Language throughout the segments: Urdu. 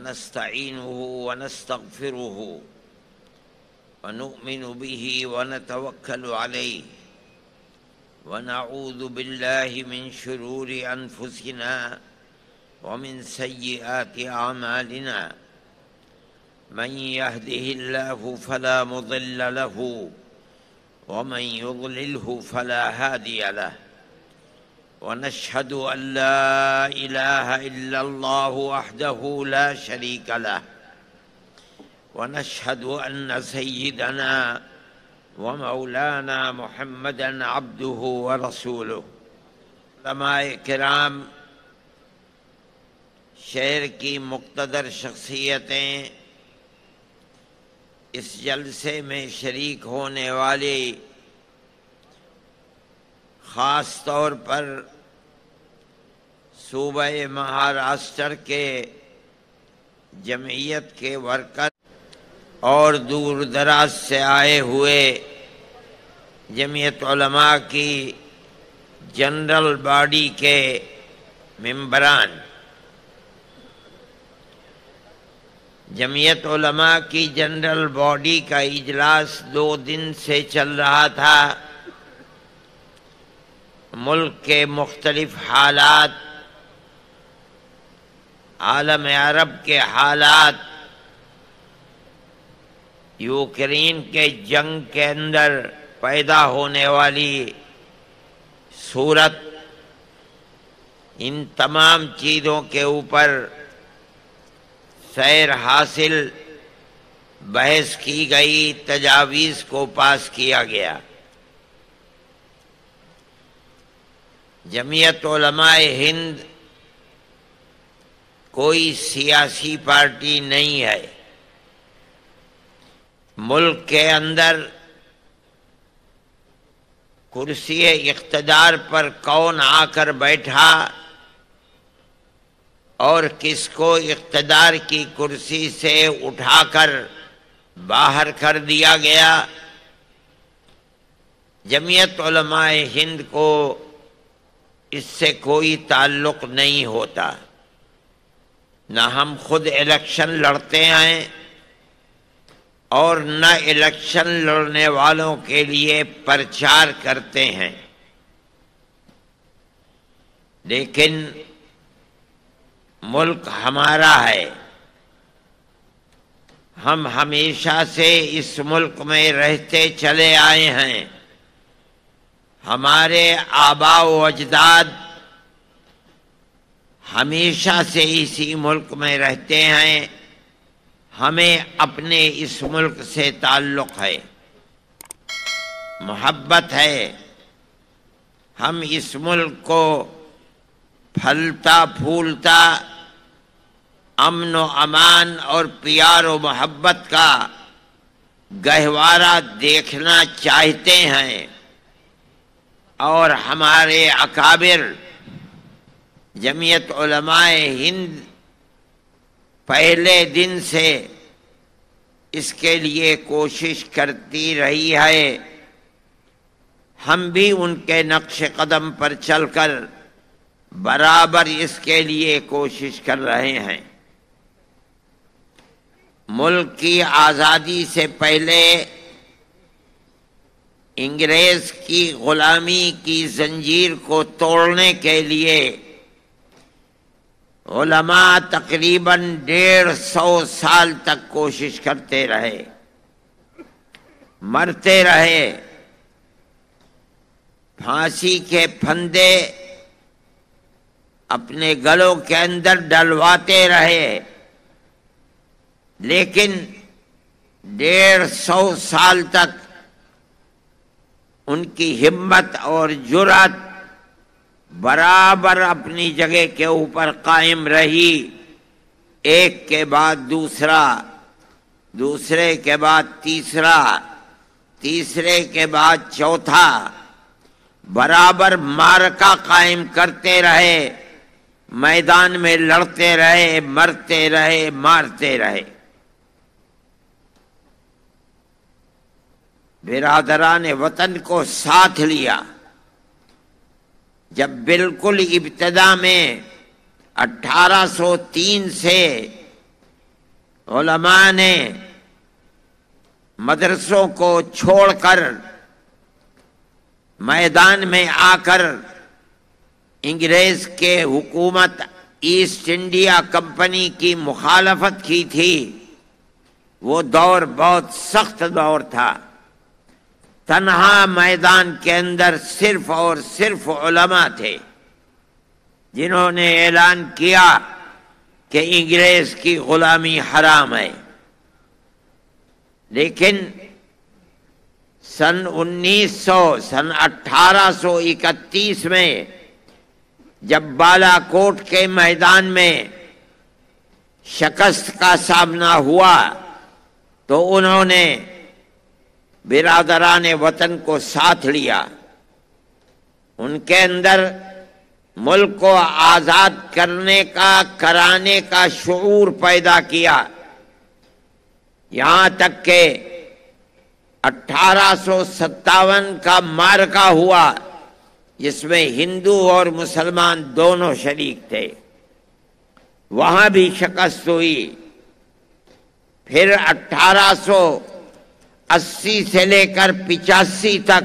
ونستعينه ونستغفره ونؤمن به ونتوكل عليه ونعوذ بالله من شرور أنفسنا ومن سيئات أعمالنا من يهده الله فلا مضل له ومن يضلله فلا هادي له ونشهد أن لا إله إلا الله وحده لا شريك له ونشهد أن سيدنا ومولانا محمدًا عبده ورسوله۔ علماء کرام، شہر کی مقتدر شخصیتیں، اس جلسے میں شریک ہونے والی، خاص طور پر صوبہ مہاراشٹر کے جمعیت کے ورکر اور دور دراز سے آئے ہوئے جمعیت علماء کی جنرل باڈی کے ممبران، جمعیت علماء کی جنرل باڈی کا اجلاس 2 دن سے چل رہا تھا۔ ملک کے مختلف حالات، عالم عرب کے حالات، یوکرین کے جنگ کے اندر پیدا ہونے والی صورت، ان تمام چیزوں کے اوپر سیر حاصل، بحث کی گئی، تجاویز کو پاس کیا گیا۔ جمعیت علماء ہند کوئی سیاسی پارٹی نہیں ہے۔ ملک کے اندر کرسی اقتدار پر کون آ کر بیٹھا اور کس کو اقتدار کی کرسی سے اٹھا کر باہر کر دیا گیا، جمعیت علماء ہند کو اس سے کوئی تعلق نہیں ہوتا۔ نہ ہم خود الیکشن لڑتے ہیں اور نہ الیکشن لڑنے والوں کے لیے پرچار کرتے ہیں، لیکن ملک ہمارا ہے۔ ہم ہمیشہ سے اس ملک میں رہتے چلے آئے ہیں۔ ہمارے آباء و اجداد ہمیشہ سے اسی ملک میں رہتے ہیں۔ ہمیں اپنے اس ملک سے تعلق ہے، محبت ہے۔ ہم اس ملک کو پھلتا پھولتا امن و امان اور پیار و محبت کا گہوارہ دیکھنا چاہتے ہیں، اور ہمارے اکابر جمعیت علماء ہند پہلے دن سے اس کے لیے کوشش کرتی رہی ہے۔ ہم بھی ان کے نقش قدم پر چل کر برابر اس کے لیے کوشش کر رہے ہیں۔ ملک کی آزادی سے پہلے انگریز کی غلامی کی زنجیر کو توڑنے کے لیے علماء تقریباً 150 سال تک کوشش کرتے رہے، مرتے رہے، پھانسی کے پھندے اپنے گلوں کے اندر ڈلواتے رہے، لیکن 150 سال تک ان کی ہمت اور جرأت برابر اپنی جگہ کے اوپر قائم رہی۔ ایک کے بعد دوسرا، دوسرے کے بعد تیسرا، تیسرے کے بعد چوتھا، برابر معرکہ قائم کرتے رہے، میدان میں لڑتے رہے، مرتے رہے، مارتے رہے۔ برادران وطن کو ساتھ لیا۔ جب بالکل ابتدا میں 1803 سے علماء نے مدرسوں کو چھوڑ کر میدان میں آ کر انگریز کے حکومت ایسٹ انڈیا کمپنی کی مخالفت کی تھی، وہ دور بہت سخت دور تھا۔ تنہا میدان کے اندر صرف اور صرف علماء تھے جنہوں نے اعلان کیا کہ انگریز کی غلامی حرام ہے۔ لیکن سن 1831 میں جب بالا کوٹ کے میدان میں شکست کا سامنا ہوا تو انہوں نے برادران وطن کو ساتھ لیا، ان کے اندر ملک کو آزاد کرانے کا شعور پیدا کیا، یہاں تک کہ 1857 کا معرکہ ہوا جس میں ہندو اور مسلمان دونوں شریک تھے، وہاں بھی شکست ہوئی۔ پھر 1880 سے لے کر 85 تک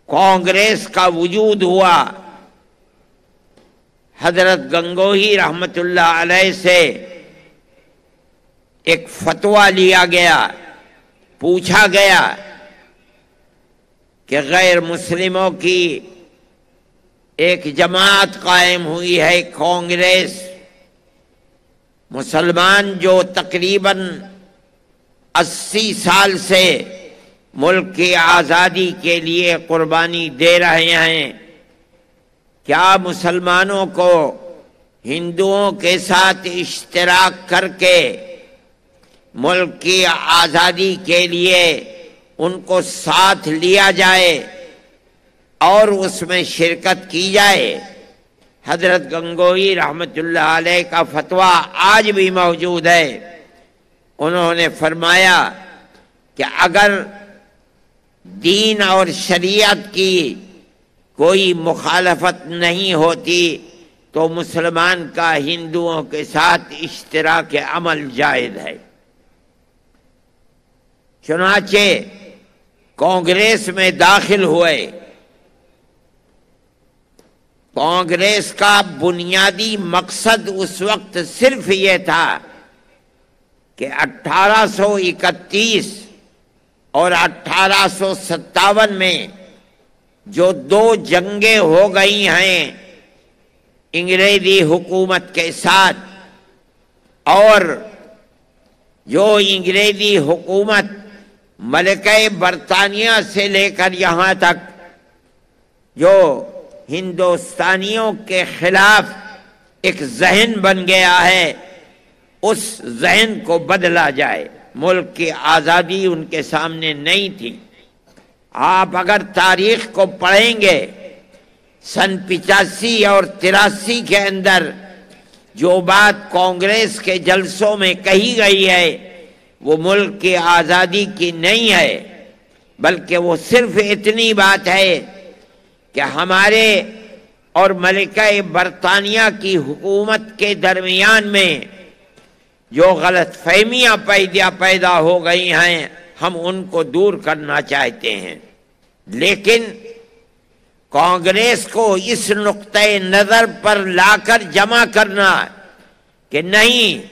کانگریس کا وجود ہوا۔ حضرت گنگوہی رحمت اللہ علیہ سے ایک فتویٰ لیا گیا، پوچھا گیا کہ غیر مسلموں کی ایک جماعت قائم ہوئی ہے کانگریس، مسلمان جو تقریباً 80 سال سے ملک کی آزادی کے لیے قربانی دے رہے ہیں، کیا مسلمانوں کو ہندوؤں کے ساتھ اشتراک کر کے ملک کی آزادی کے لیے ان کو ساتھ لیا جائے اور اس میں شرکت کی جائے؟ حضرت گنگوہی رحمت اللہ علیہ کا فتویٰ آج بھی موجود ہے۔ انہوں نے فرمایا کہ اگر دین اور شریعت کی کوئی مخالفت نہیں ہوتی تو مسلمان کا ہندوؤں کے ساتھ اشتراک عمل جائز ہے۔ چنانچہ کانگریس میں داخل ہوئے۔ کانگریس کا بنیادی مقصد اس وقت صرف یہ تھا کہ 1831 اور 1857 میں جو دو جنگیں ہو گئی ہیں انگریزی حکومت کے ساتھ، اور جو انگریزی حکومت ملکہ برطانیہ سے لے کر یہاں تک جو ہندوستانیوں کے خلاف ایک ذہن بن گیا ہے، اس ذہن کو بدلا جائے۔ ملک کی آزادی ان کے سامنے نہیں تھی۔ آپ اگر تاریخ کو پڑھیں گے، سن 85 اور 83 کے اندر جو بات کانگریس کے جلسوں میں کہی گئی ہے وہ ملک کی آزادی کی نہیں ہے، بلکہ وہ صرف اتنی بات ہے کہ ہمارے اور ملکہ برطانیہ کی حکومت کے درمیان میں جو غلط فہمیاں پیدا ہو گئی ہیں ہم ان کو دور کرنا چاہتے ہیں۔ لیکن کانگریس کو اس نقطۂ نظر پر لا کر جمع کرنا کہ نہیں،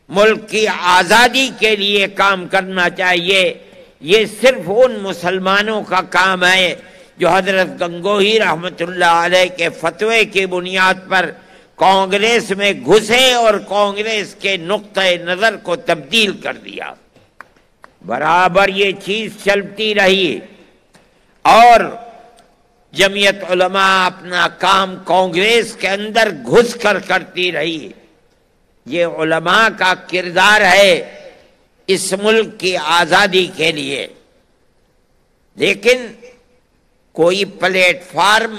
ملک کی آزادی کے لیے کام کرنا چاہیے، یہ صرف ان مسلمانوں کا کام ہے جو حضرت گنگوہی رحمت اللہ علیہ کے فتوے کی بنیاد پر کانگریس میں گھسے اور کانگریس کے نقطۂ نظر کو تبدیل کر دیا۔ برابر یہ چیز چلتی رہی اور جمعیت علماء اپنا کام کانگریس کے اندر گھس کر کرتی رہی۔ یہ علماء کا کردار ہے اس ملک کی آزادی کے لیے۔ لیکن کوئی پلیٹ فارم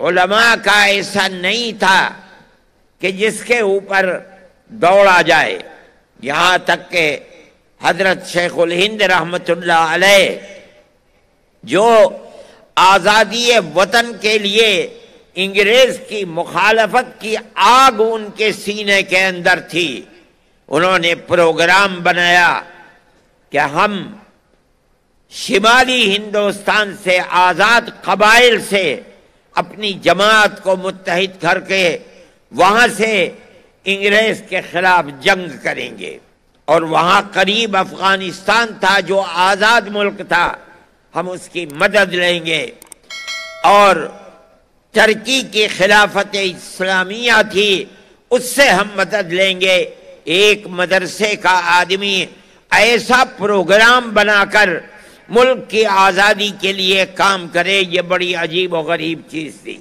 علماء کا ایسا نہیں تھا کہ جس کے اوپر دوڑا جائے، یہاں تک کہ حضرت شیخ الہند رحمت اللہ علیہ جو آزادی وطن کے لیے انگریز کی مخالفت کی آگ ان کے سینے کے اندر تھی، انہوں نے پروگرام بنایا کہ ہم شمالی ہندوستان سے آزاد قبائل سے اپنی جماعت کو متحد کر کے وہاں سے انگریز کے خلاف جنگ کریں گے، اور وہاں قریب افغانستان تھا جو آزاد ملک تھا، ہم اس کی مدد لیں گے، اور ترکی کی خلافت اسلامیہ تھی اس سے ہم مدد لیں گے۔ ایک مدرسے کا آدمی ایسا پروگرام بنا کر ملک کی آزادی کے لیے کام کرے، یہ بڑی عجیب و غریب چیز تھی۔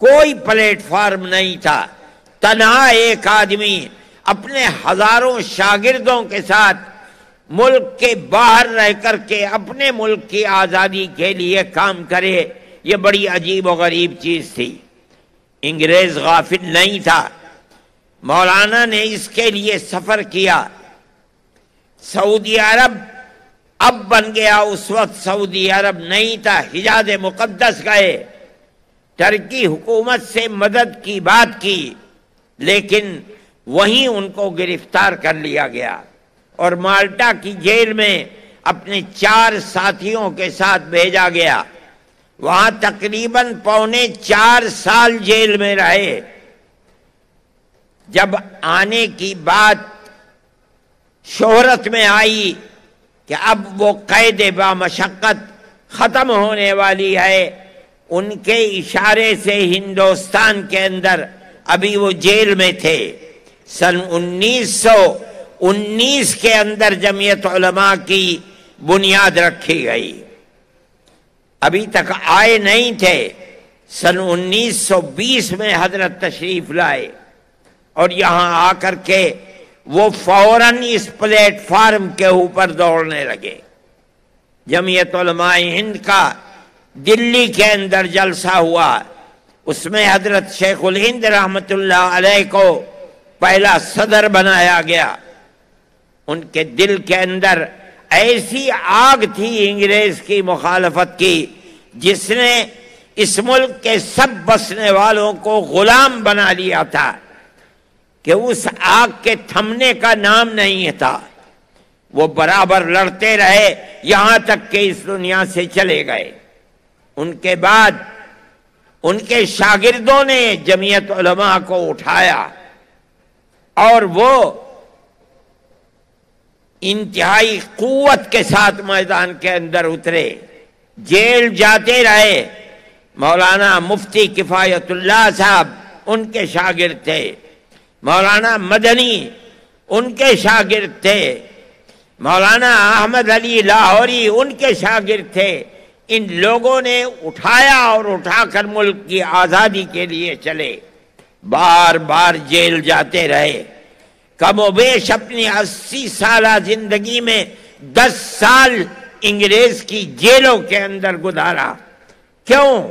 کوئی پلیٹ فارم نہیں تھا، تنہا ایک آدمی اپنے ہزاروں شاگردوں کے ساتھ ملک کے باہر رہ کر کے اپنے ملک کی آزادی کے لیے کام کرے، یہ بڑی عجیب و غریب چیز تھی۔ انگریز غافل نہیں تھا، مولانا نے اس کے لیے سفر کیا۔ سعودی عرب اب بن گیا، اس وقت سعودی عرب نہیں تھا، حجاز مقدس گئے، ترکی حکومت سے مدد کی بات کی، لیکن وہیں ان کو گرفتار کر لیا گیا اور مالٹا کی جیل میں اپنے 4 ساتھیوں کے ساتھ بھیجا گیا۔ وہاں تقریباً 4.25 سال جیل میں رہے۔ جب آنے کی بات شہرت میں آئی کہ اب وہ قید بامشقت ختم ہونے والی ہے، ان کے اشارے سے ہندوستان کے اندر ابھی وہ جیل میں تھے۔ سن 1919 کے اندر جمعیت علماء کی بنیاد رکھی گئی، ابھی تک آئے نہیں تھے۔ سن 1920 میں حضرت تشریف لائے اور یہاں آ کر کے وہ فوراً اس پلیٹ فارم کے اوپر دوڑنے لگے۔ جمعیت علماء ہند کا دلی کے اندر جلسہ ہوا، اس میں حضرت شیخ الہند رحمت اللہ علیہ کو پہلا صدر بنایا گیا۔ ان کے دل کے اندر ایسی آگ تھی انگریز کی مخالفت کی، جس نے اس ملک کے سب بسنے والوں کو غلام بنا لیا تھا، کہ اس آگ کے تھمنے کا نام نہیں تھا۔ وہ برابر لڑتے رہے یہاں تک کہ اس دنیا سے چلے گئے۔ ان کے بعد ان کے شاگردوں نے جمعیت علماء کو اٹھایا اور وہ انتہائی قوت کے ساتھ میدان کے اندر اترے، جیل جاتے رہے۔ مولانا مفتی کفایت اللہ صاحب ان کے شاگرد تھے، مولانا مدنی ان کے شاگرد تھے، مولانا احمد علی لاہوری ان کے شاگرد تھے۔ ان لوگوں نے اٹھایا اور اٹھا کر ملک کی آزادی کے لیے چلے، بار بار جیل جاتے رہے۔ کم و بیش اپنی 80 سالہ زندگی میں 10 سال انگریز کی جیلوں کے اندر گزارا۔ کیوں؟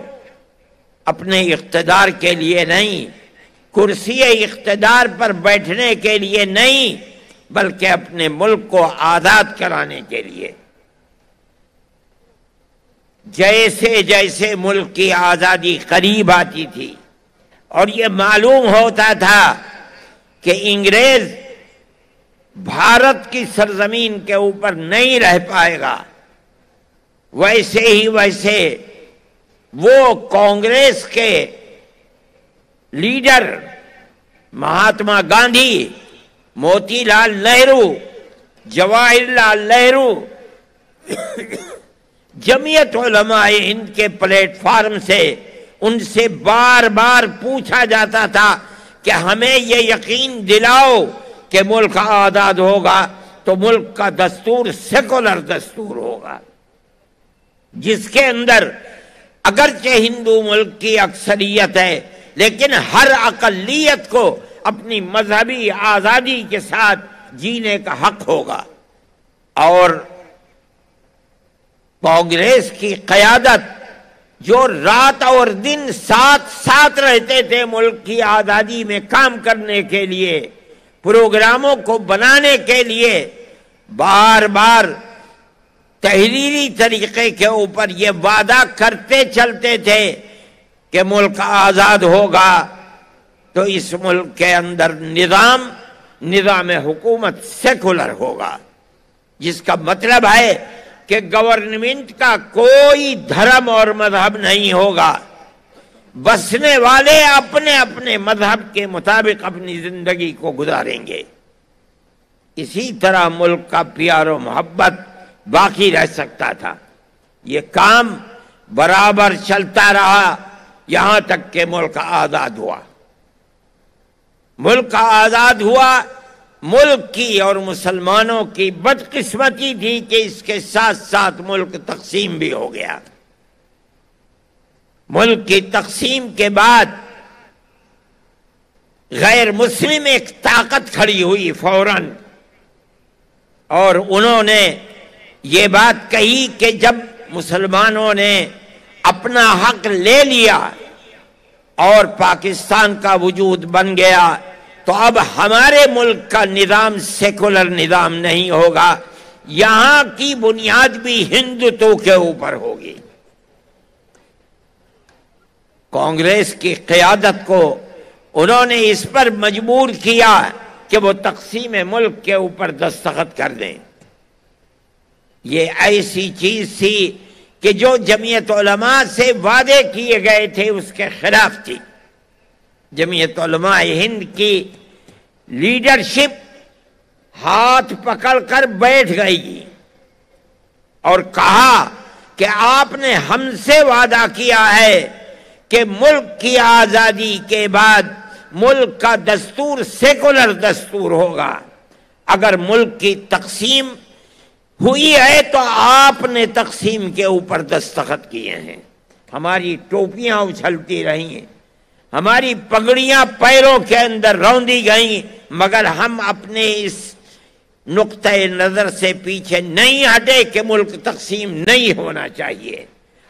اپنے اقتدار کے لیے نہیں، کرسی اقتدار پر بیٹھنے کے لیے نہیں، بلکہ اپنے ملک کو آزاد کرانے کے لیے۔ جیسے جیسے ملک کی آزادی قریب آتی تھی اور یہ معلوم ہوتا تھا کہ انگریز بھارت کی سرزمین کے اوپر نہیں رہ پائے گا، ویسے ہی ویسے وہ کانگریس کے لیڈر مہاتما گاندھی، موتی لال نہرو، جواہر لال نہرو، جمعیت علماء ہند کے پلیٹ فارم سے ان سے بار بار پوچھا جاتا تھا کہ ہمیں یہ یقین دلاؤ کہ ملک آزاد ہوگا تو ملک کا دستور سیکولر دستور ہوگا، جس کے اندر اگرچہ ہندو ملک کی اکثریت ہے لیکن ہر اقلیت کو اپنی مذہبی آزادی کے ساتھ جینے کا حق ہوگا۔ اور کانگریس کی قیادت جو رات اور دن ساتھ رہتے تھے ملک کی آزادی میں کام کرنے کے لیے، پروگراموں کو بنانے کے لیے، بار بار تحریری طریقے کے اوپر یہ وعدہ کرتے چلتے تھے کہ ملک آزاد ہوگا تو اس ملک کے اندر نظام نظام حکومت سیکولر ہوگا، جس کا مطلب ہے کہ گورنمنٹ کا کوئی دھرم اور مذہب نہیں ہوگا، بسنے والے اپنے اپنے مذہب کے مطابق اپنی زندگی کو گزاریں گے۔ اسی طرح ملک کا پیار و محبت باقی رہ سکتا تھا۔ یہ کام برابر چلتا رہا یہاں تک کہ ملک آزاد ہوا۔ ملک آزاد ہوا، ملک کی اور مسلمانوں کی بدقسمتی تھی کہ اس کے ساتھ ساتھ ملک تقسیم بھی ہو گیا۔ ملک کی تقسیم کے بعد غیر مسلم ایک طاقت کھڑی ہوئی فوراً، اور انہوں نے یہ بات کہی کہ جب مسلمانوں نے اپنا حق لے لیا اور پاکستان کا وجود بن گیا تو اب ہمارے ملک کا نظام سیکولر نظام نہیں ہوگا، یہاں کی بنیاد بھی ہندوتو کے اوپر ہوگی۔ کانگریس کی قیادت کو انہوں نے اس پر مجبور کیا کہ وہ تقسیم ملک کے اوپر دستخط کر دیں۔ یہ ایسی چیز تھی کہ جو جمعیت علماء سے وعدے کیے گئے تھے اس کے خلاف تھی۔ جمعیت علماء ہند کی لیڈرشپ ہاتھ پکڑ کر بیٹھ گئی اور کہا کہ آپ نے ہم سے وعدہ کیا ہے کہ ملک کی آزادی کے بعد ملک کا دستور سیکولر دستور ہوگا، اگر ملک کی تقسیم ہوئی ہے تو آپ نے تقسیم کے اوپر دستخط کیے ہیں۔ ہماری ٹوپیاں اچھلتی رہی ہیں، ہماری پگڑیاں پیروں کے اندر روندی گئیں، مگر ہم اپنے اس نقطۂ نظر سے پیچھے نہیں ہٹے کہ ملک تقسیم نہیں ہونا چاہیے۔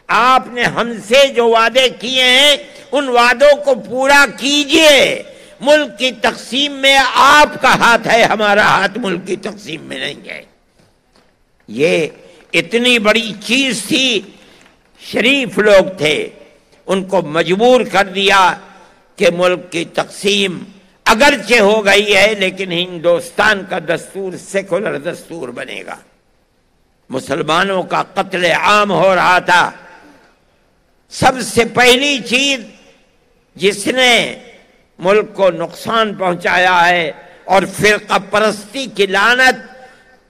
آپ نے ہم سے جو وعدے کیے ہیں ان وعدوں کو پورا کیجئے، ملک کی تقسیم میں آپ کا ہاتھ ہے، ہمارا ہاتھ ملک کی تقسیم میں نہیں ہے۔ یہ اتنی بڑی چیز تھی، شریف لوگ تھے، ان کو مجبور کر دیا کہ ملک کی تقسیم اگرچہ ہو گئی ہے لیکن ہندوستان کا دستور سیکولر دستور بنے گا۔ مسلمانوں کا قتل عام ہو رہا تھا۔ سب سے پہلی چیز جس نے ملک کو نقصان پہنچایا ہے اور فرقہ پرستی کی لعنت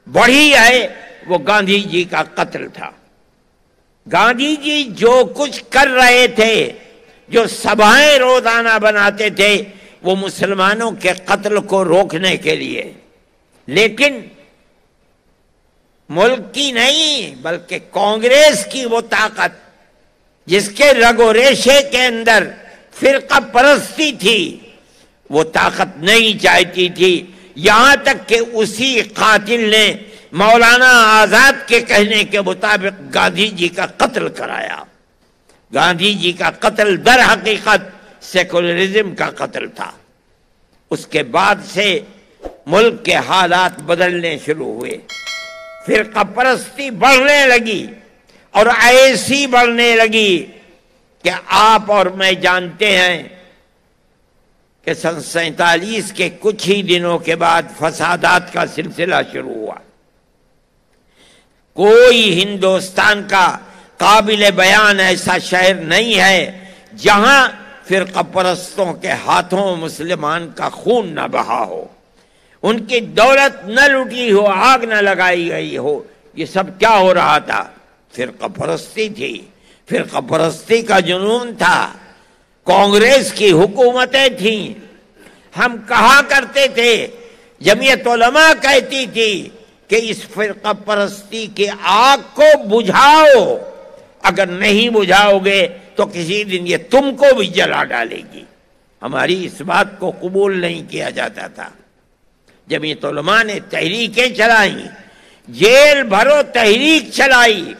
بڑھی ہے وہ گاندھی جی کا قتل تھا۔ گاندھی جی جو کچھ کر رہے تھے، جو سبھائیں روزانہ بناتے تھے، وہ مسلمانوں کے قتل کو روکنے کے لیے، لیکن ملک کی نہیں بلکہ کانگریس کی وہ طاقت جس کے رگ و ریشے کے اندر فرقہ پرستی تھی، وہ طاقت نہیں چاہتی تھی، یہاں تک کہ اسی قاتل نے مولانا آزاد کے کہنے کے مطابق گاندھی جی کا قتل کرایا۔ گاندھی جی کا قتل در حقیقت سیکولرزم کا قتل تھا۔ اس کے بعد سے ملک کے حالات بدلنے شروع ہوئے، فرقہ پرستی بڑھنے لگی اور ایسی بڑھنے لگی کہ آپ اور میں جانتے ہیں کہ سن 47 کے کچھ ہی دنوں کے بعد فسادات کا سلسلہ شروع ہوا۔ کوئی ہندوستان کا قابل بیان ایسا شہر نہیں ہے جہاں فرقہ پرستوں کے ہاتھوں مسلمان کا خون نہ بہا ہو، ان کی دولت نہ لوٹی ہو، آگ نہ لگائی گئی ہو۔ یہ سب کیا ہو رہا تھا؟ فرقہ پرستی تھی، فرقہ پرستی کا جنون تھا، کانگریس کی حکومتیں تھیں۔ ہم کہا کرتے تھے، جمعیت علماء کہتی تھی کہ اس فرقہ پرستی کی آگ کو بجھاؤ، اگر نہیں بجھاؤ گے تو کسی دن یہ تم کو بھی جلا ڈالے گی۔ ہماری اس بات کو قبول نہیں کیا جاتا تھا۔ جمعیت علماء نے تحریکیں چلائیں، جیل بھرو تحریک چلائی۔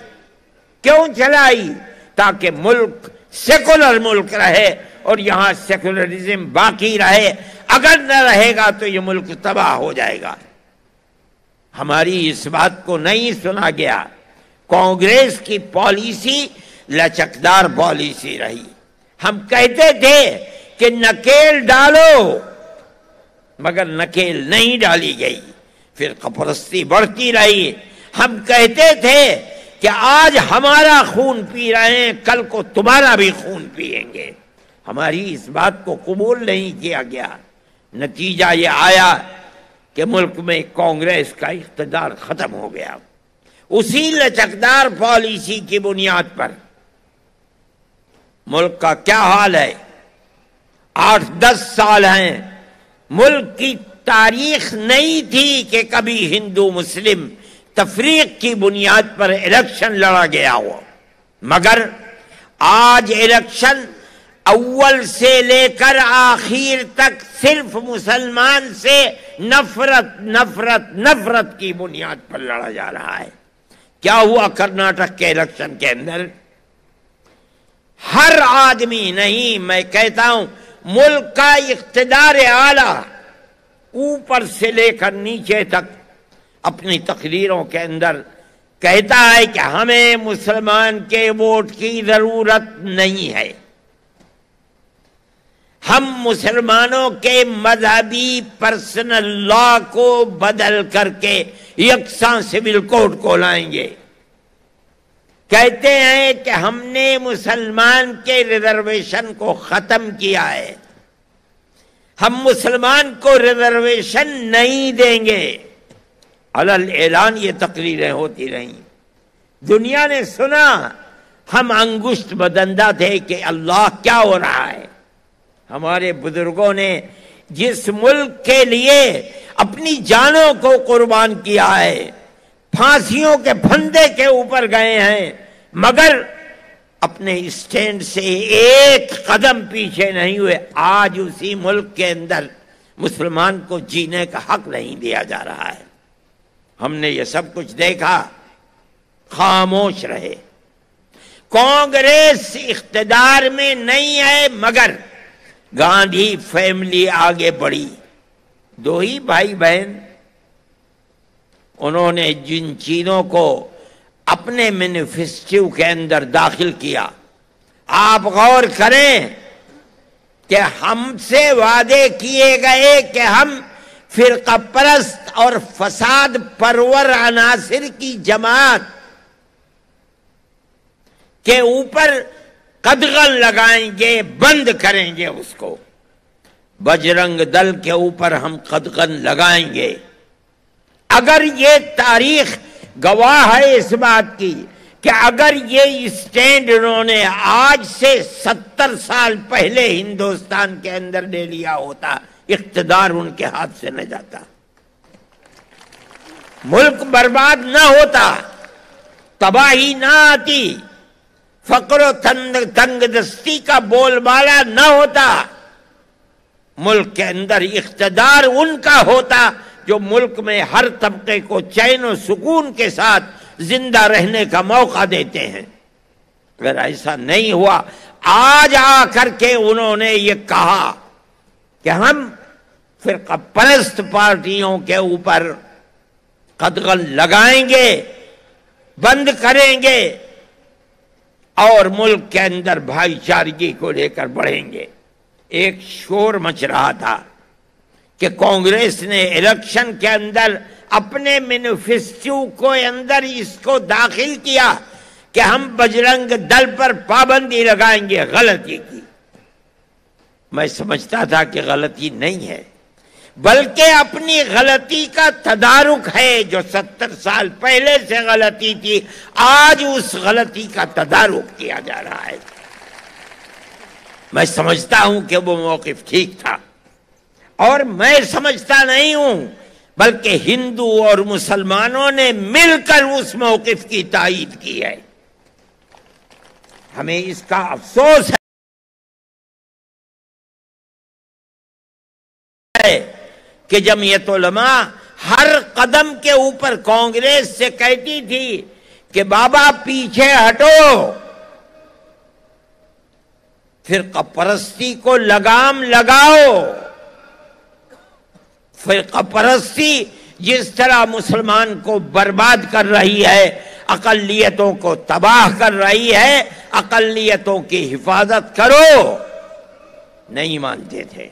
کیوں چلائی؟ تاکہ ملک سیکولر ملک رہے اور یہاں سیکولرزم باقی رہے، اگر نہ رہے گا تو یہ ملک تباہ ہو جائے گا۔ ہماری اس بات کو نہیں سنا گیا۔ کانگریس کی پالیسی لچکدار پالیسی رہی۔ ہم کہتے تھے کہ نکیل ڈالو، مگر نکیل نہیں ڈالی گئی، فرقہ پرستی بڑھتی رہی۔ ہم کہتے تھے کہ آج ہمارا خون پی رہے ہیں، کل کو تمہارا بھی خون پیئیں گے، ہماری اس بات کو قبول نہیں کیا گیا۔ نتیجہ یہ آیا کہ ملک میں کانگریس کا اقتدار ختم ہو گیا۔ اسی لچکدار پالیسی کی بنیاد پر ملک کا کیا حال ہے؟ 8-10 سال ہیں، ملک کی تاریخ نہیں تھی کہ کبھی ہندو مسلم تفریق کی بنیاد پر الیکشن لڑا گیا ہو، مگر آج الیکشن اول سے لے کر آخر تک صرف مسلمان سے نفرت نفرت نفرت کی بنیاد پر لڑا جا رہا ہے۔ کیا ہوا کرناٹک کے الیکشن کے اندر؟ ہر آدمی نہیں، میں کہتا ہوں ملک کا اقتدار اعلیٰ اوپر سے لے کر نیچے تک اپنی تقریروں کے اندر کہتا ہے کہ ہمیں مسلمان کے ووٹ کی ضرورت نہیں ہے، ہم مسلمانوں کے مذہبی پرسنل لا کو بدل کر کے یکساں سول کوڈ کو لائیں گے۔ کہتے ہیں کہ ہم نے مسلمان کے ریزرویشن کو ختم کیا ہے، ہم مسلمان کو ریزرویشن نہیں دیں گے۔ علل اعلان یہ تقریریں ہوتی رہیں، دنیا نے سنا، ہم انگشت بدندہ تھے کہ اللہ کیا ہو رہا ہے۔ ہمارے بزرگوں نے جس ملک کے لیے اپنی جانوں کو قربان کیا ہے، پھانسیوں کے پھندے کے اوپر گئے ہیں، مگر اپنے اسٹینڈ سے ایک قدم پیچھے نہیں ہوئے۔ آج اسی ملک کے اندر مسلمان کو جینے کا حق نہیں دیا جا رہا ہے۔ ہم نے یہ سب کچھ دیکھا، خاموش رہے۔ کانگریس اقتدار میں نہیں ہے، مگر گاندھی فیملی آگے بڑھی۔ 2 ہی بھائی بہن، انہوں نے جن چیزوں کو اپنے مینیفیسٹو کے اندر داخل کیا، آپ غور کریں کہ ہم سے وعدے کیے گئے کہ ہم فرقہ پرست اور فساد پرور عناصر کی جماعت کے اوپر قدغن لگائیں گے، بند کریں گے اس کو۔ بجرنگ دل کے اوپر ہم قدغن لگائیں گے۔ اگر یہ تاریخ گواہ ہے اس بات کی کہ اگر یہ اسٹینڈ انہوں نے آج سے 70 سال پہلے ہندوستان کے اندر لے لیا ہوتا، اقتدار ان کے ہاتھ سے نہ جاتا، ملک برباد نہ ہوتا، تباہی نہ آتی، فقر و تنگ دستی کا بول بالا نہ ہوتا، ملک کے اندر اقتدار ان کا ہوتا جو ملک میں ہر طبقے کو چین و سکون کے ساتھ زندہ رہنے کا موقع دیتے ہیں۔ اگر ایسا نہیں ہوا، آج آ کر کے انہوں نے یہ کہا کہ ہم فرقہ پرست پارٹیوں کے اوپر قدغن لگائیں گے، بند کریں گے اور ملک کے اندر بھائی چارگی کو لے کر بڑھیں گے۔ ایک شور مچ رہا تھا کہ کانگریس نے الیکشن کے اندر اپنے مینیفیسٹو کو اندر اس کو داخل کیا کہ ہم بجرنگ دل پر پابندی لگائیں گے۔ غلطی کی، میں سمجھتا تھا کہ غلطی نہیں ہے، بلکہ اپنی غلطی کا تدارک ہے۔ جو 70 سال پہلے سے غلطی تھی، آج اس غلطی کا تدارک کیا جا رہا ہے۔ میں سمجھتا ہوں کہ وہ موقف ٹھیک تھا، اور میں سمجھتا نہیں ہوں بلکہ ہندو اور مسلمانوں نے مل کر اس موقف کی تائید کی ہے۔ ہمیں اس کا افسوس ہے کہ جمعیت علماء ہر قدم کے اوپر کانگریس سے کہتی تھی کہ بابا پیچھے ہٹو، فرقہ پرستی کو لگام لگاؤ۔ فرقہ پرستی جس طرح مسلمان کو برباد کر رہی ہے، اقلیتوں کو تباہ کر رہی ہے، اقلیتوں کی حفاظت کرو۔ نہیں مانتے تھے،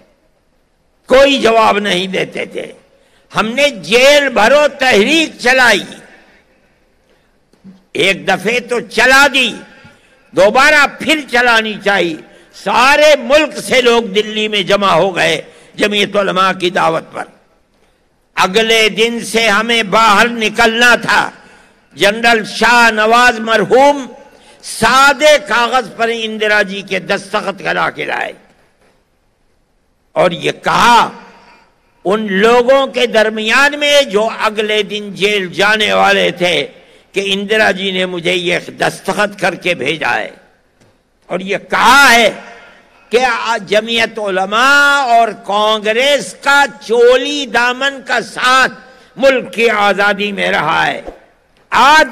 کوئی جواب نہیں دیتے تھے. ہم نے جیل بھرو تحریک چلائی، ایک دفعے تو چلا دی، دوبارہ پھر چلانی چاہیے. سارے ملک سے لوگ دلی میں جمع ہو گئے جمعیت علماء کی دعوت پر. اگلے دن سے ہمیں باہر نکلنا تھا. جنرل شاہ نواز مرحوم سادے کاغذ پر اندرا جی کے دستخط کرا کے لائے اور یہ کہا ان لوگوں کے درمیان میں جو اگلے دن جیل جانے والے تھے کہ اندرا جی نے مجھے یہ دستخط کر کے بھیجا ہے اور یہ کہا ہے کہ جمعیت علماء اور کانگریس کا چولی دامن کا ساتھ ملک کی آزادی میں رہا ہے. آج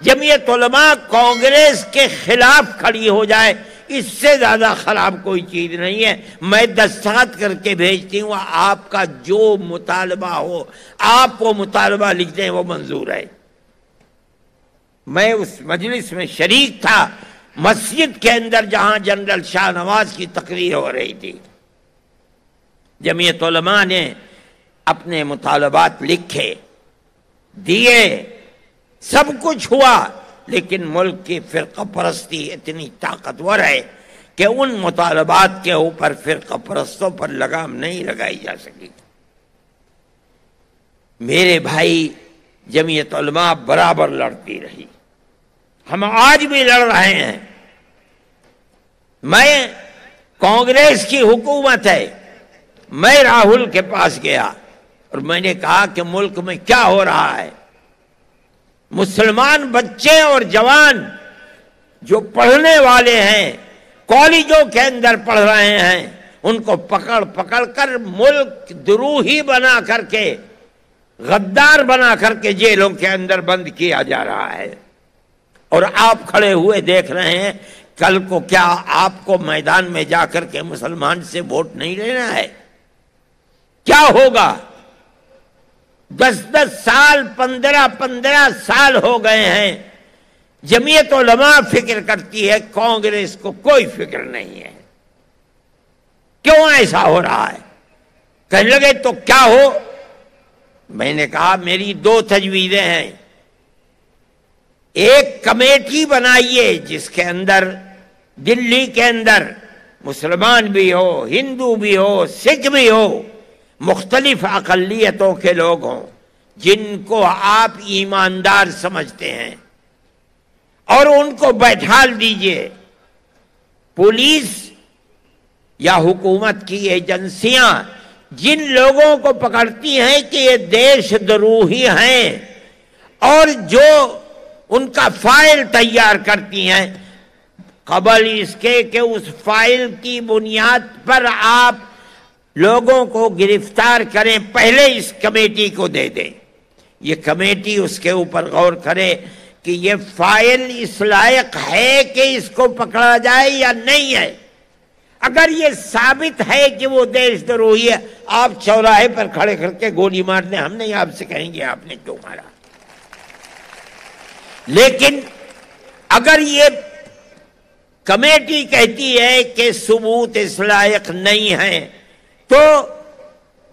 جمعیت علماء کانگریس کے خلاف کھڑی ہو جائے، اس سے زیادہ خراب کوئی چیز نہیں ہے. میں دستخط کر کے بھیجتی ہوں، آپ کا جو مطالبہ ہو آپ وہ مطالبہ لکھ دیں، وہ منظور ہے. میں اس مجلس میں شریک تھا، مسجد کے اندر جہاں جنرل شاہ نواز کی تقریر ہو رہی تھی. جمعیت علماء نے اپنے مطالبات لکھے، دیے، سب کچھ ہوا، لیکن ملک کی فرقہ پرستی اتنی طاقتور ہے کہ ان مطالبات کے اوپر فرقہ پرستوں پر لگام نہیں لگائی جا سکی. میرے بھائی، جمعیت علماء برابر لڑتی رہی، ہم آج بھی لڑ رہے ہیں. میں کانگریس کی حکومت ہے، میں راہل کے پاس گیا اور میں نے کہا کہ ملک میں کیا ہو رہا ہے. مسلمان بچے اور جوان جو پڑھنے والے ہیں، کالجوں کے اندر پڑھ رہے ہیں، ان کو پکڑ پکڑ کر ملک دروہی بنا کر کے، غدار بنا کر کے جیلوں کے اندر بند کیا جا رہا ہے. اور آپ کھڑے ہوئے دیکھ رہے ہیں. کل کو کیا آپ کو میدان میں جا کر کے مسلمان سے ووٹ نہیں لینا ہے؟ کیا ہوگا؟ 10 سال 15 سال ہو گئے ہیں. جمعیت علماء فکر کرتی ہے، کانگریس کو کوئی فکر نہیں ہے. کیوں ایسا ہو رہا ہے؟ کہنے لگے تو کیا ہو؟ میں نے کہا میری 2 تجویزیں ہیں. ایک کمیٹی بنائیے جس کے اندر دلی کے اندر مسلمان بھی ہو، ہندو بھی ہو، سکھ بھی ہو، مختلف اقلیتوں کے لوگ ہوں جن کو آپ ایماندار سمجھتے ہیں، اور ان کو بیٹھال دیجئے. پولیس یا حکومت کی ایجنسیاں جن لوگوں کو پکڑتی ہیں کہ یہ دیش دروہی ہیں اور جو ان کا فائل تیار کرتی ہیں، قبل اس کے کہ اس فائل کی بنیاد پر آپ لوگوں کو گرفتار کریں، پہلے اس کمیٹی کو دے دیں. یہ کمیٹی اس کے اوپر غور کرے کہ یہ فائل اس لائق ہے کہ اس کو پکڑا جائے یا نہیں ہے. اگر یہ ثابت ہے کہ وہ دیش دروہی ہے، آپ چوراہے پر کھڑے کر کے گولی مار دیں، ہم نہیں آپ سے کہیں گے آپ نے کیوں مارا. لیکن اگر یہ کمیٹی کہتی ہے کہ ثبوت اس لائق نہیں ہے، تو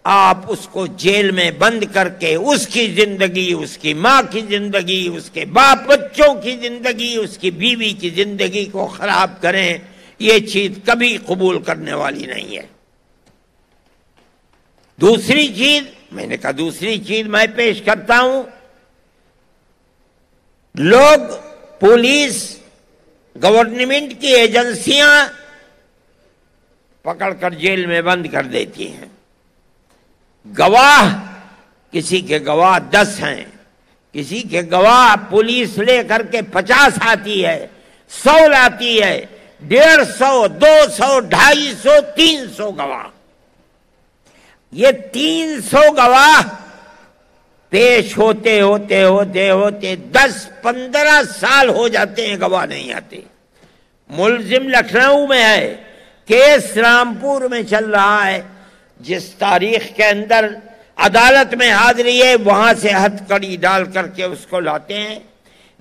آپ اس کو جیل میں بند کر کے اس کی زندگی، اس کی ماں کی زندگی، اس کے باپ بچوں کی زندگی، اس کی بیوی کی زندگی کو خراب کریں. یہ چیز کبھی قبول کرنے والی نہیں ہے. دوسری چیز، میں نے کہا دوسری چیز میں پیش کرتا ہوں. لوگ، پولیس، گورنمنٹ کی ایجنسیاں پکڑ کر جیل میں بند کر دیتی ہیں. گواہ، کسی کے گواہ 10 ہیں، کسی کے گواہ پولیس لے کر کے 50 آتی ہے، 100 لاتی ہے، 150، 200، 250، 300 گواہ. یہ 300 گواہ پیش ہوتے ہوتے ہوتے ہوتے 10-15 سال ہو جاتے ہیں، گواہ نہیں آتے. ملزم لکھنؤ میں ہے، کیس رامپور میں چل رہا ہے. جس تاریخ کے اندر عدالت میں حاضری ہے، وہاں سے ہتھ کڑی ڈال کر کے اس کو لاتے ہیں.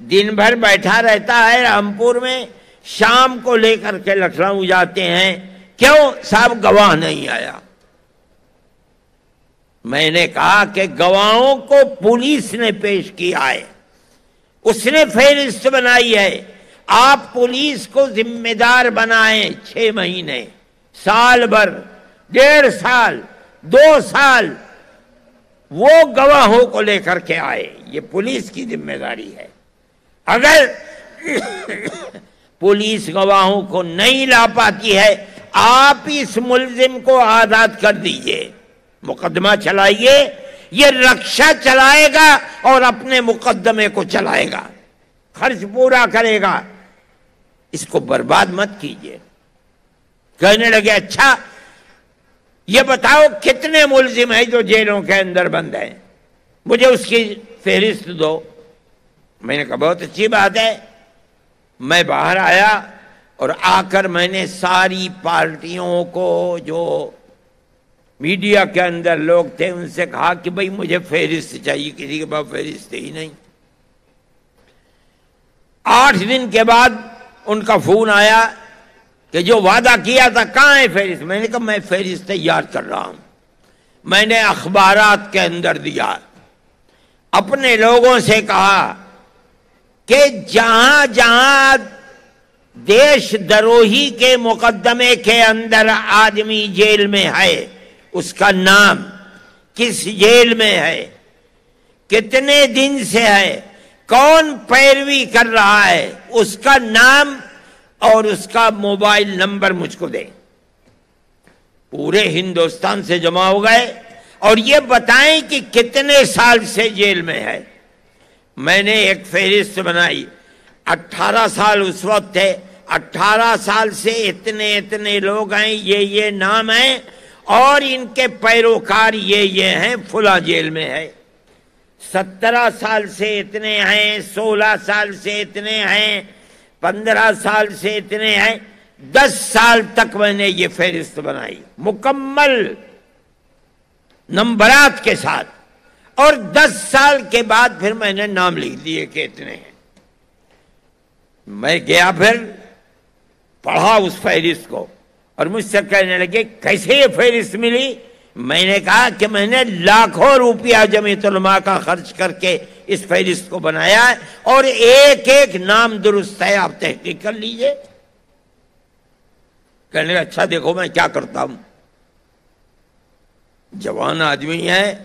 دن بھر بیٹھا رہتا ہے رامپور میں، شام کو لے کر کے لکھنؤ جاتے ہیں. کیوں؟ صاحب گواہ نہیں آیا. میں نے کہا کہ گواہوں کو پولیس نے پیش کیا ہے، اس نے فہرست بنائی ہے، آپ پولیس کو ذمہ دار بنائیں 6 مہینے، سال بھر، 1.5 سال، 2 سال وہ گواہوں کو لے کر کے آئے، یہ پولیس کی ذمہ داری ہے۔ اگر پولیس گواہوں کو نہیں لا پاتی ہے، آپ اس ملزم کو آزاد کر دیجئے، مقدمہ چلائیے، یہ رکشہ چلائے گا اور اپنے مقدمے کو چلائے گا، خرچ پورا کرے گا، اس کو برباد مت کیجئے۔ کہنے لگے اچھا یہ بتاؤ کتنے ملزم ہیں جو جیلوں کے اندر بند ہیں، مجھے اس کی فہرست دو۔ میں نے کہا بہت اچھی بات ہے۔ میں باہر آیا اور آ کر میں نے ساری پارٹیوں کو، جو میڈیا کے اندر لوگ تھے، ان سے کہا کہ بھئی مجھے فہرست چاہیے، کسی کے پاس فہرست ہی نہیں۔ 8 دن کے بعد ان کا فون آیا کہ جو وعدہ کیا تھا کہاں ہے فہرست؟ میں نے کہا میں فہرست تیار کر رہا ہوں، میں نے اخبارات کے اندر دیا، اپنے لوگوں سے کہا کہ جہاں جہاں دیش دروہی کے مقدمے کے اندر آدمی جیل میں ہے، اس کا نام، کس جیل میں ہے، کتنے دن سے ہے، کون پیروی کر رہا ہے، اس کا نام اور اس کا موبائل نمبر مجھ کو دیں۔ پورے ہندوستان سے جمع ہو گئے اور یہ بتائیں کہ کتنے سال سے جیل میں ہے۔ میں نے ایک فہرست بنائی، 18 سال اس وقت تھے، 18 سال سے اتنے لوگ ہیں، یہ نام ہیں، اور ان کے پیروکار یہ ہیں، فلاں جیل میں ہے۔ 17 سال سے اتنے ہیں، 16 سال سے اتنے ہیں، 15 سال سے اتنے ہیں، 10 سال تک میں نے یہ فہرست بنائی مکمل نمبرات کے ساتھ، اور 10 سال کے بعد پھر میں نے نام لکھ دیے کہ اتنے ہیں۔ میں گیا پھر پڑھا اس فہرست کو اور مجھ سے کہنے لگے کیسے یہ فہرست ملی؟ میں نے کہا کہ میں نے لاکھوں روپیہ جمعیت علماء کا خرچ کر کے اس فہرست کو بنایا ہے، اور ایک ایک نام درست ہے، آپ تحقیق کر لیجئے۔ کہنے لگا اچھا دیکھو میں کیا کرتا ہوں۔ جوان آدمی ہے،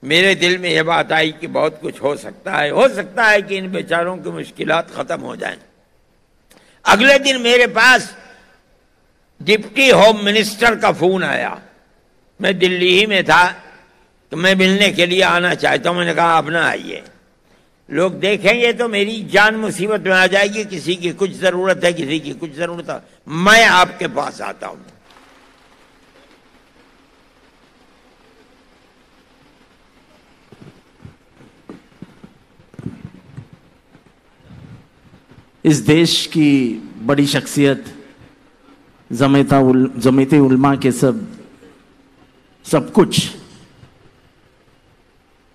میرے دل میں یہ بات آئی کہ بہت کچھ ہو سکتا ہے کہ ان بیچاروں کی مشکلات ختم ہو جائیں۔ اگلے دن میرے پاس ڈپٹی ہوم منسٹر کا فون آیا، میں دلی ہی میں تھا تو میں ملنے کے لیے آنا چاہتا ہوں۔ میں نے کہا آپ نہ آئیے، لوگ دیکھیں گے تو میری جان مصیبت میں آ جائے گی، کسی کی کچھ ضرورت ہے، کسی کی کچھ ضرورت ہے، میں آپ کے پاس آتا ہوں۔ اس دیش کی بڑی شخصیت جمعیت علماء کے سب کچھ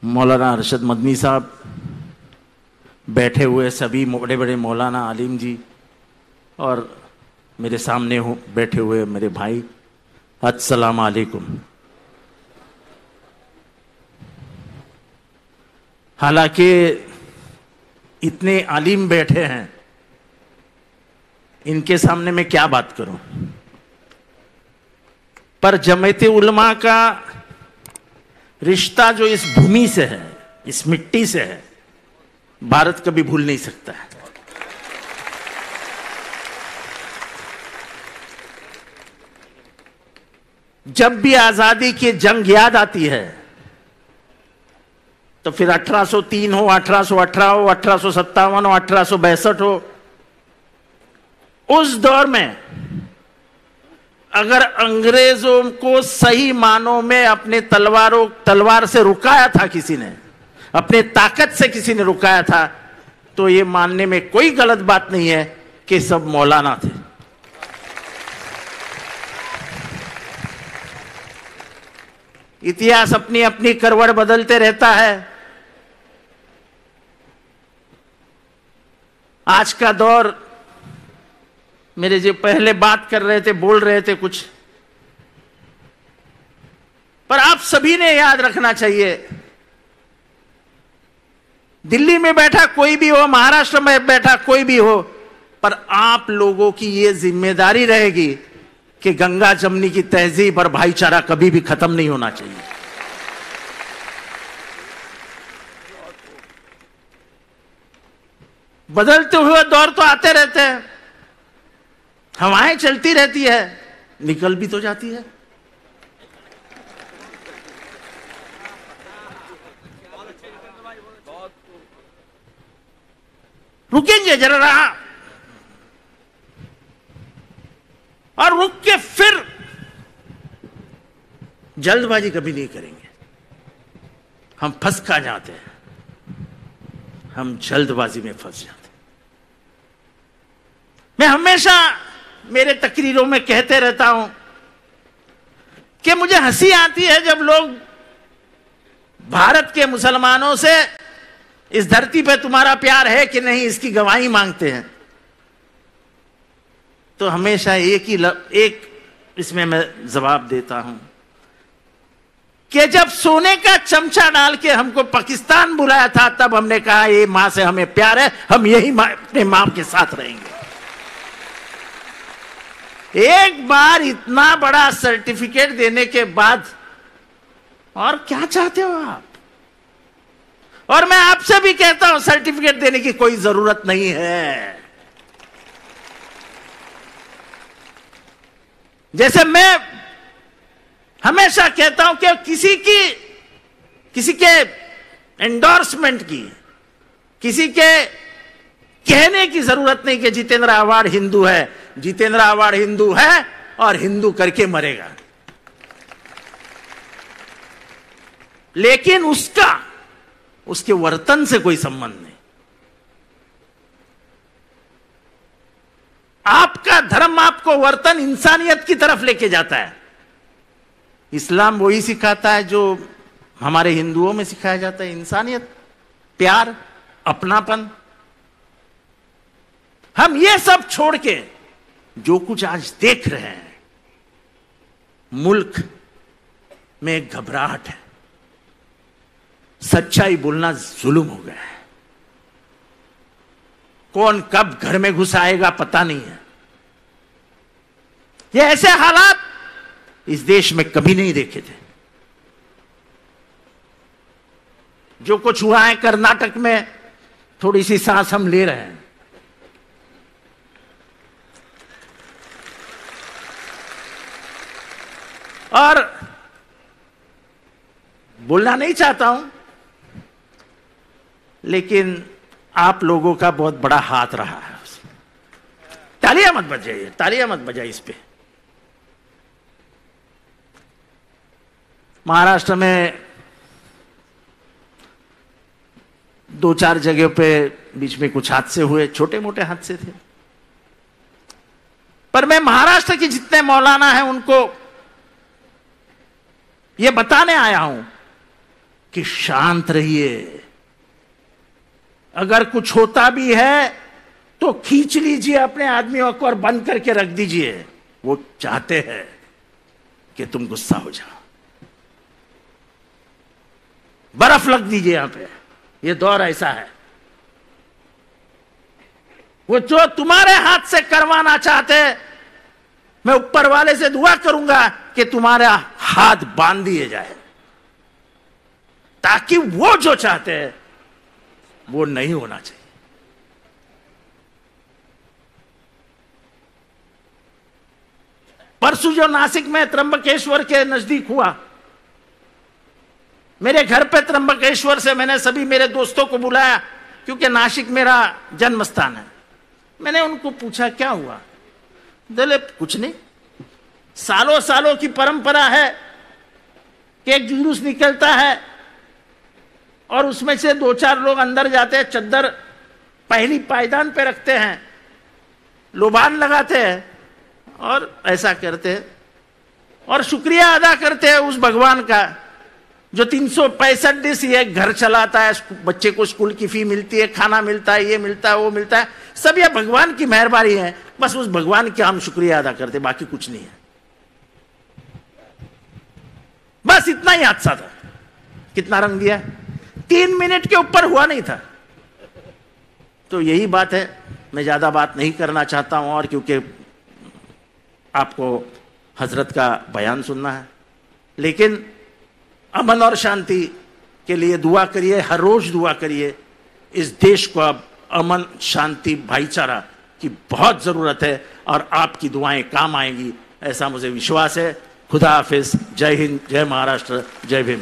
مولانا ارشد مدنی صاحب، بیٹھے ہوئے سبھی بڑے بڑے مولانا عالم جی، اور میرے سامنے بیٹھے ہوئے میرے بھائی، السلام علیکم۔ حالانکہ اتنے عالم بیٹھے ہیں، ان کے سامنے میں کیا بات کروں، پر جمعیت علماء کا رشتہ جو اس بھومی سے ہے، اس مٹی سے ہے، بھارت کبھی بھول نہیں سکتا ہے۔ جب بھی آزادی کی جنگ یاد آتی ہے تو پھر 1803 ہو، 1818 ہو، 1857 ہو، 1862 ہو، اس دور میں اگر انگریزوں کو صحیح معنوں میں اپنے تلوار سے رکایا تھا کسی نے، اپنے طاقت سے کسی نے رکایا تھا، تو یہ ماننے میں کوئی غلط بات نہیں ہے کہ سب مولانا تھے۔ اتہاس اپنی اپنی کروڑ بدلتے رہتا ہے۔ آج کا دور، میرے جو پہلے بات کر رہے تھے، بول رہے تھے کچھ، پر آپ سبھی نے یاد رکھنا چاہیے، دلی میں بیٹھا کوئی بھی ہو، مہاراشٹر میں بیٹھا کوئی بھی ہو، پر آپ لوگوں کی یہ ذمہ داری رہے گی کہ گنگا جمنی کی تہذیب اور بھائی چارہ کبھی بھی ختم نہیں ہونا چاہیے۔ بدلتے ہوئے دور تو آتے رہتے ہیں، ہوائیں چلتی رہتی ہے، نکل بھی تو جاتی ہے۔ رکیں گے ذرا اور رک کے پھر جلد بازی کبھی نہیں کریں گے۔ ہم پھنس کھا جاتے ہیں، ہم جلد بازی میں پھنس جاتے ہیں۔ میں ہمیشہ میرے تقریروں میں کہتے رہتا ہوں کہ مجھے ہنسی آتی ہے جب لوگ بھارت کے مسلمانوں سے اس دھرتی پہ تمہارا پیار ہے کہ نہیں اس کی گواہی مانگتے ہیں، تو ہمیشہ ایک اس میں جواب دیتا ہوں کہ جب سونے کا چمچہ ڈال کے ہم کو پاکستان بلایا تھا تب ہم نے کہا یہ ماں سے ہمیں پیار ہے، ہم یہی اپنے ماں کے ساتھ رہیں گے۔ ایک بار اتنا بڑا سرٹیفکیٹ دینے کے بعد اور کیا چاہتے ہو آپ؟ اور میں آپ سے بھی کہتا ہوں سرٹیفکیٹ دینے کی کوئی ضرورت نہیں ہے۔ جیسے میں ہمیشہ کہتا ہوں کہ کسی کے انڈورسمنٹ کی، کسی کے کہنے کی ضرورت نہیں کہ جتیندر ایوارڈ ہندو ہے۔ جتیندر ایوارڈ ہندو ہے اور ہندو کر کے مرے گا، لیکن اس کے ورتن سے کوئی سمبند نہیں۔ آپ کا دھرم آپ کو ورتن انسانیت کی طرف لے کے جاتا ہے۔ اسلام وہی سکھاتا ہے جو ہمارے ہندوؤں میں سکھایا جاتا ہے، انسانیت، پیار، اپناپن۔ ہم یہ سب چھوڑ کے جو کچھ آج دیکھ رہے ہیں، ملک میں ایک گھبراہٹ ہے، سچائی بولنا ظلم ہو گیا ہے، کون کب گھر میں گھس آئے گا پتہ نہیں ہے۔ یہ ایسے حالات اس دیش میں کبھی نہیں دیکھے تھے۔ جو کچھ ہوا ہے کرناٹک میں، تھوڑی سی سانس ہم لے رہے ہیں۔ اور بولنا نہیں چاہتا ہوں، لیکن آپ لوگوں کا بہت بڑا ہاتھ رہا ہے۔ تالیاں مت بجائیے، تالیاں مت بجائیے اس پہ۔ مہاراشٹر میں 2-4 جگہوں پہ بیچ میں کچھ حادثے ہوئے، چھوٹے موٹے حادثے تھے، پر میں مہاراشٹر کے جتنے مولانا ہیں ان کو یہ بتانے آیا ہوں کہ شانت رہیے، اگر کچھ ہوتا بھی ہے تو کھینچ لیجئے اپنے آدمیوں کو اور بند کر کے رکھ دیجئے، وہ چاہتے ہیں کہ تم غصہ ہو جاؤ۔ برف لگ دیجئے یہاں پہ، یہ دور ایسا ہے۔ وہ جو تمہارے ہاتھ سے کروانا چاہتے، میں اوپر والے سے دعا کروں گا کہ تمہارا ہاتھ باندھ دیے جائے، تاکہ وہ جو چاہتے ہیں وہ نہیں ہونا چاہیے۔ پرسوں جو ناسک میں ترمبکیشور کے نزدیک ہوا، میرے گھر پہ ترمبکیشور سے میں نے سبھی میرے دوستوں کو بلایا، کیونکہ ناسک میرا جنم استھان ہے۔ میں نے ان کو پوچھا کیا ہوا؟ دلے کچھ نہیں، سالوں سالوں کی پرمپرا ہے کہ ایک جلوس نکلتا ہے اور اس میں سے 2-4 لوگ اندر جاتے ہیں، چادر پہلی پائیدان پہ رکھتے ہیں، لوبان لگاتے ہیں اور ایسا کرتے ہیں اور شکریہ ادا کرتے ہیں اس بھگوان کا جو 365 دن سے ایک گھر چلاتا ہے، بچے کو اسکول کی فی ملتی ہے، کھانا ملتا ہے، یہ ملتا ہے، وہ ملتا ہے، سب یہ بھگوان کی مہربانی ہے۔ بس اس بھگوان کا ہم شکریہ ادا کرتے، باقی کچھ نہیں ہے۔ بس بس اتنا ہی حادثہ تھا. کتنا رنگ دیا؟ 3 منٹ کے اوپر ہوا نہیں تھا. تو یہی بات ہے. میں زیادہ بات نہیں کرنا چاہتا ہوں، اور کیونکہ آپ کو حضرت کا بیان سننا ہے. لیکن امن اور شانتی کے لیے دعا کریے، ہر روز دعا کریے. اس دیش کو اب امن، شانتی، بھائی چارہ کی بہت ضرورت ہے، اور آپ کی دعائیں کام آئیں گی، ایسا مجھے وشواس ہے. خدا حافظ. جے ہند، جے مہاراشٹر، جے بھیم.